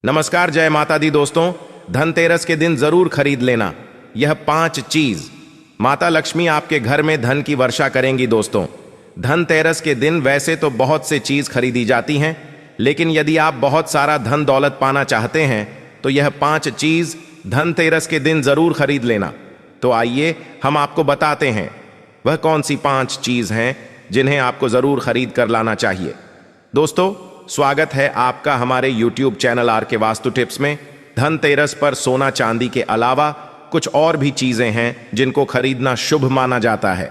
नमस्कार, जय माता दी दोस्तों। धनतेरस के दिन जरूर खरीद लेना यह 5 चीज। माता लक्ष्मी आपके घर में धन की वर्षा करेंगी दोस्तों। धनतेरस के दिन वैसे तो बहुत से चीज खरीदी जाती हैं, लेकिन यदि आप बहुत सारा धन दौलत पाना चाहते हैं तो यह 5 चीज धनतेरस के दिन जरूर खरीद लेना। तो आइए हम आपको बताते हैं वह कौन सी 5 चीज हैं जिन्हें आपको जरूर खरीद कर लाना चाहिए। दोस्तों, स्वागत है आपका हमारे YouTube चैनल आर के वास्तु टिप्स में। धनतेरस पर सोना चांदी के अलावा कुछ और भी चीजें हैं जिनको खरीदना शुभ माना जाता है।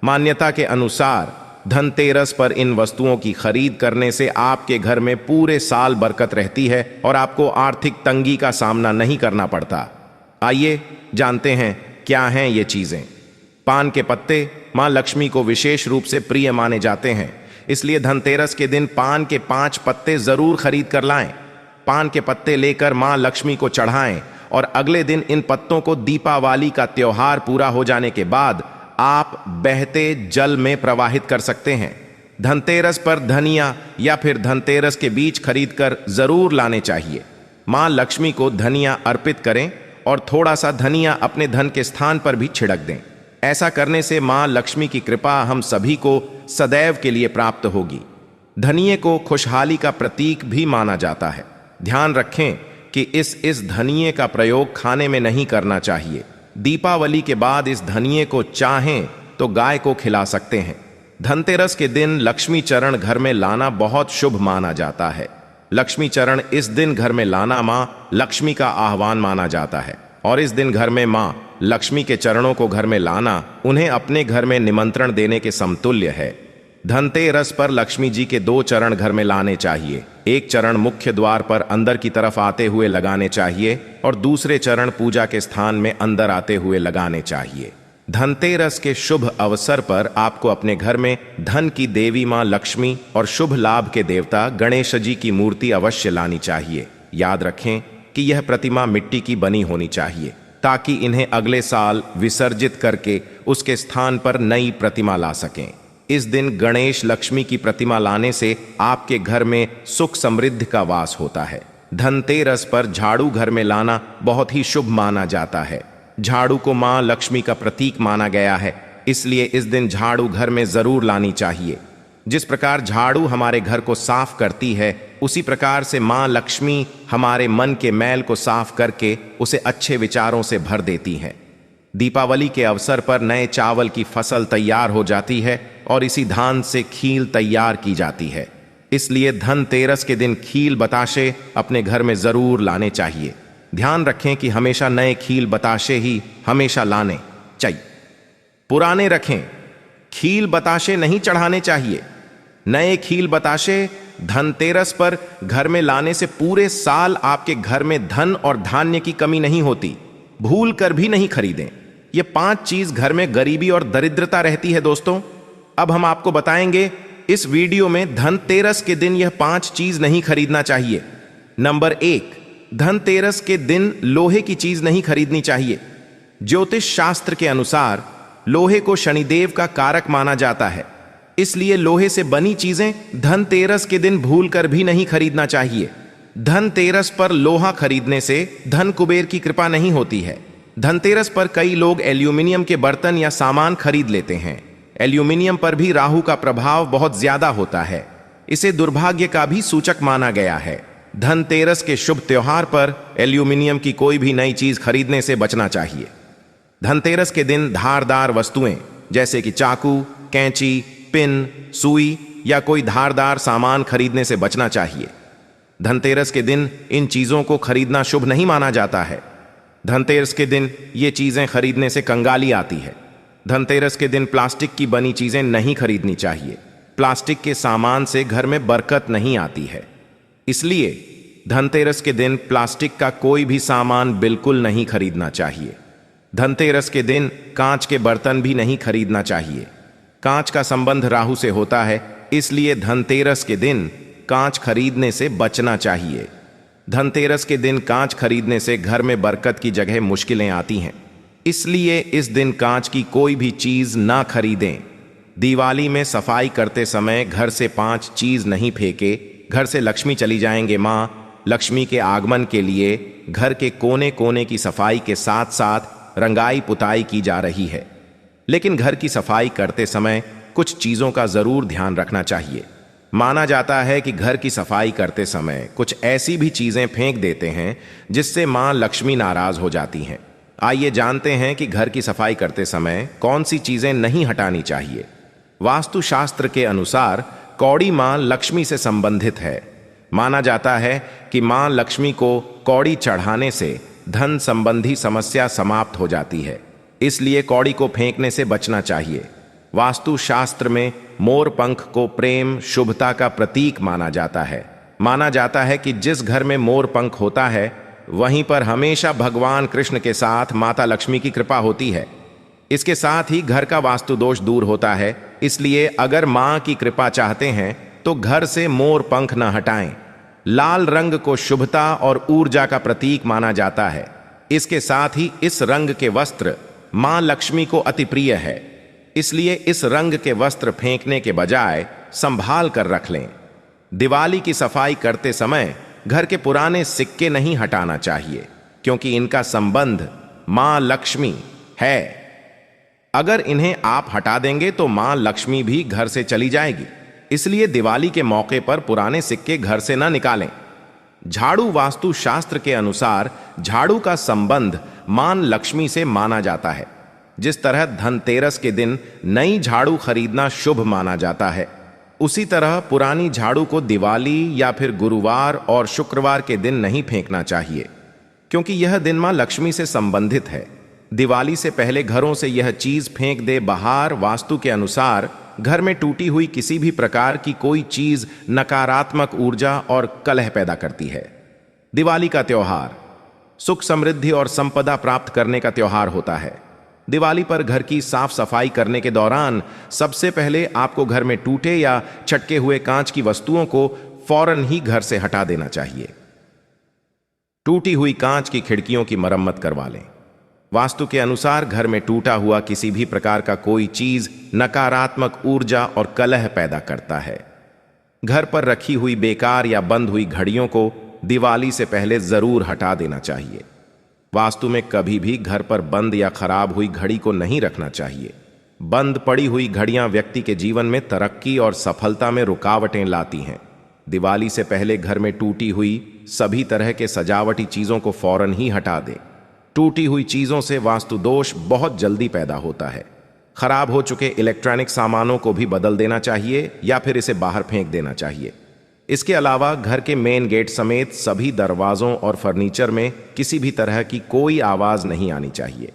मान्यता के अनुसार धनतेरस पर इन वस्तुओं की खरीद करने से आपके घर में पूरे साल बरकत रहती है और आपको आर्थिक तंगी का सामना नहीं करना पड़ता। आइए जानते हैं क्या हैं ये चीजें। पान के पत्ते मां लक्ष्मी को विशेष रूप से प्रिय माने जाते हैं, इसलिए धनतेरस के दिन पान के 5 पत्ते जरूर खरीद कर लाएं। पान के पत्ते लेकर मां लक्ष्मी को चढ़ाएं और अगले दिन इन पत्तों को दीपावली का त्योहार पूरा हो जाने के बाद आप बहते जल में प्रवाहित कर सकते हैं। धनतेरस पर धनिया या फिर धनतेरस के बीज खरीद कर जरूर लाने चाहिए। मां लक्ष्मी को धनिया अर्पित करें और थोड़ा सा धनिया अपने धन के स्थान पर भी छिड़क दें। ऐसा करने से मां लक्ष्मी की कृपा हम सभी को सदैव के लिए प्राप्त होगी। धनिये को खुशहाली का प्रतीक भी माना जाता है। ध्यान रखें कि इस धनिये का प्रयोग खाने में नहीं करना चाहिए। दीपावली के बाद इस धनिये को चाहें तो गाय को खिला सकते हैं। धनतेरस के दिन लक्ष्मी चरण घर में लाना बहुत शुभ माना जाता है। लक्ष्मी चरण इस दिन घर में लाना मां लक्ष्मी का आह्वान माना जाता है और इस दिन घर में मां लक्ष्मी के चरणों को घर में लाना उन्हें अपने घर में निमंत्रण देने के समतुल्य है। धनतेरस पर लक्ष्मी जी के 2 चरण घर में लाने चाहिए। एक चरण मुख्य द्वार पर अंदर की तरफ आते हुए लगाने चाहिए और दूसरे चरण पूजा के स्थान में अंदर आते हुए लगाने चाहिए। धनतेरस के शुभ अवसर पर आपको अपने घर में धन की देवी मां लक्ष्मी और शुभ लाभ के देवता गणेश जी की मूर्ति अवश्य लानी चाहिए। याद रखें कि यह प्रतिमा मिट्टी की बनी होनी चाहिए ताकि इन्हें अगले साल विसर्जित करके उसके स्थान पर नई प्रतिमा ला सकें। इस दिन गणेश लक्ष्मी की प्रतिमा लाने से आपके घर में सुख समृद्धि का वास होता है। धनतेरस पर झाड़ू घर में लाना बहुत ही शुभ माना जाता है। झाड़ू को मां लक्ष्मी का प्रतीक माना गया है, इसलिए इस दिन झाड़ू घर में जरूर लानी चाहिए। जिस प्रकार झाड़ू हमारे घर को साफ करती है, उसी प्रकार से मां लक्ष्मी हमारे मन के मैल को साफ करके उसे अच्छे विचारों से भर देती हैं। दीपावली के अवसर पर नए चावल की फसल तैयार हो जाती है और इसी धान से खील तैयार की जाती है। इसलिए धनतेरस के दिन खील बताशे अपने घर में जरूर लाने चाहिए। ध्यान रखें कि हमेशा नए खील बताशे ही हमेशा लाने चाहिए। पुराने रखें, खील बताशे नहीं चढ़ाने चाहिए। नए खील बताशे धनतेरस पर घर में लाने से पूरे साल आपके घर में धन और धान्य की कमी नहीं होती। भूल कर भी नहीं खरीदें। ये 5 चीज घर में गरीबी और दरिद्रता रहती है दोस्तों। अब हम आपको बताएंगे इस वीडियो में धनतेरस के दिन यह 5 चीज नहीं खरीदना चाहिए। नंबर 1, धनतेरस के दिन लोहे की चीज नहीं खरीदनी चाहिए। ज्योतिष शास्त्र के अनुसार लोहे को शनिदेव का कारक माना जाता है, इसलिए लोहे से बनी चीजें धनतेरस के दिन भूलकर भी नहीं खरीदना चाहिए। धनतेरस पर लोहा खरीदने से धन कुबेर की कृपा नहीं होती है। धनतेरस पर कई लोग एल्यूमिनियम के बर्तन या सामान खरीद लेते हैं। एल्यूमिनियम पर भी राहु का प्रभाव बहुत ज्यादा होता है। इसे दुर्भाग्य का भी सूचक माना गया है। धनतेरस के शुभ त्योहार पर एल्यूमिनियम की कोई भी नई चीज खरीदने से बचना चाहिए। धनतेरस के दिन धारदार वस्तुएं जैसे कि चाकू, कैंची, पिन, सुई या कोई धारदार सामान खरीदने से बचना चाहिए। धनतेरस के दिन इन चीजों को खरीदना शुभ नहीं माना जाता है। धनतेरस के दिन ये चीजें खरीदने से कंगाली आती है। धनतेरस के दिन प्लास्टिक की बनी चीजें नहीं खरीदनी चाहिए। प्लास्टिक के सामान से घर में बरकत नहीं आती है, इसलिए धनतेरस के दिन प्लास्टिक का कोई भी सामान बिल्कुल नहीं खरीदना चाहिए। धनतेरस के दिन कांच के बर्तन भी नहीं खरीदना चाहिए। कांच का संबंध राहु से होता है, इसलिए धनतेरस के दिन कांच खरीदने से बचना चाहिए। धनतेरस के दिन कांच खरीदने से घर में बरकत की जगह मुश्किलें आती हैं, इसलिए इस दिन कांच की कोई भी चीज ना खरीदें। दिवाली में सफाई करते समय घर से 5 चीज नहीं फेंके। घर से लक्ष्मी चली जाएंगे मां, लक्ष्मी के आगमन के लिए घर के कोने कोने की सफाई के साथ साथ रंगाई पुताई की जा रही है। लेकिन घर की सफाई करते समय कुछ चीजों का जरूर ध्यान रखना चाहिए। माना जाता है कि घर की सफाई करते समय कुछ ऐसी भी चीजें फेंक देते हैं जिससे मां लक्ष्मी नाराज हो जाती हैं। आइए जानते हैं कि घर की सफाई करते समय कौन सी चीजें नहीं हटानी चाहिए। वास्तुशास्त्र के अनुसार कौड़ी मां लक्ष्मी से संबंधित है। माना जाता है कि मां लक्ष्मी को कौड़ी चढ़ाने से धन संबंधी समस्या समाप्त हो जाती है, इसलिए कौड़ी को फेंकने से बचना चाहिए। वास्तुशास्त्र में मोर पंख को प्रेम शुभता का प्रतीक माना जाता है। माना जाता है कि जिस घर में मोर पंख होता है वहीं पर हमेशा भगवान कृष्ण के साथ माता लक्ष्मी की कृपा होती है। इसके साथ ही घर का वास्तु दोष दूर होता है। इसलिए अगर मां की कृपा चाहते हैं तो घर से मोर पंख न हटाएं। लाल रंग को शुभता और ऊर्जा का प्रतीक माना जाता है। इसके साथ ही इस रंग के वस्त्र मां लक्ष्मी को अति प्रिय है, इसलिए इस रंग के वस्त्र फेंकने के बजाय संभाल कर रख लें। दिवाली की सफाई करते समय घर के पुराने सिक्के नहीं हटाना चाहिए, क्योंकि इनका संबंध मां लक्ष्मी है। अगर इन्हें आप हटा देंगे तो मां लक्ष्मी भी घर से चली जाएगी, इसलिए दिवाली के मौके पर पुराने सिक्के घर से ना निकालें। झाड़ू वास्तु शास्त्र के अनुसार झाड़ू का संबंध मां लक्ष्मी से माना जाता है। जिस तरह धनतेरस के दिन नई झाड़ू खरीदना शुभ माना जाता है, उसी तरह पुरानी झाड़ू को दिवाली या फिर गुरुवार और शुक्रवार के दिन नहीं फेंकना चाहिए, क्योंकि यह दिन मां लक्ष्मी से संबंधित है। दिवाली से पहले घरों से यह चीज फेंक दे बाहर। वास्तु के अनुसार घर में टूटी हुई किसी भी प्रकार की कोई चीज नकारात्मक ऊर्जा और कलह पैदा करती है। दिवाली का त्योहार सुख समृद्धि और संपदा प्राप्त करने का त्योहार होता है। दिवाली पर घर की साफ सफाई करने के दौरान सबसे पहले आपको घर में टूटे या छटके हुए कांच की वस्तुओं को फौरन ही घर से हटा देना चाहिए। टूटी हुई कांच की खिड़कियों की मरम्मत करवा लें। वास्तु के अनुसार घर में टूटा हुआ किसी भी प्रकार का कोई चीज नकारात्मक ऊर्जा और कलह पैदा करता है। घर पर रखी हुई बेकार या बंद हुई घड़ियों को दिवाली से पहले जरूर हटा देना चाहिए। वास्तु में कभी भी घर पर बंद या खराब हुई घड़ी को नहीं रखना चाहिए। बंद पड़ी हुई घड़ियां व्यक्ति के जीवन में तरक्की और सफलता में रुकावटें लाती हैं। दिवाली से पहले घर में टूटी हुई सभी तरह के सजावटी चीजों को फौरन ही हटा दें। टूटी हुई चीजों से वास्तु दोष बहुत जल्दी पैदा होता है। खराब हो चुके इलेक्ट्रॉनिक सामानों को भी बदल देना चाहिए या फिर इसे बाहर फेंक देना चाहिए। इसके अलावा घर के मेन गेट समेत सभी दरवाजों और फर्नीचर में किसी भी तरह की कोई आवाज नहीं आनी चाहिए।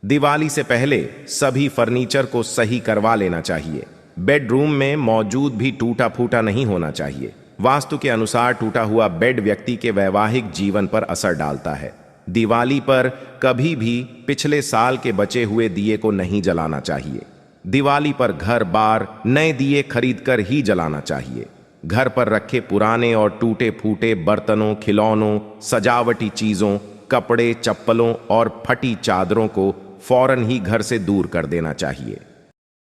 दिवाली से पहले सभी फर्नीचर को सही करवा लेना चाहिए। बेडरूम में मौजूद भी टूटा फूटा नहीं होना चाहिए। वास्तु के अनुसार टूटा हुआ बेड व्यक्ति के वैवाहिक जीवन पर असर डालता है। दिवाली पर कभी भी पिछले साल के बचे हुए दिए को नहीं जलाना चाहिए। दिवाली पर घर बार नए दिए खरीदकर ही जलाना चाहिए। घर पर रखे पुराने और टूटे फूटे बर्तनों, खिलौनों, सजावटी चीजों, कपड़े, चप्पलों और फटी चादरों को फौरन ही घर से दूर कर देना चाहिए।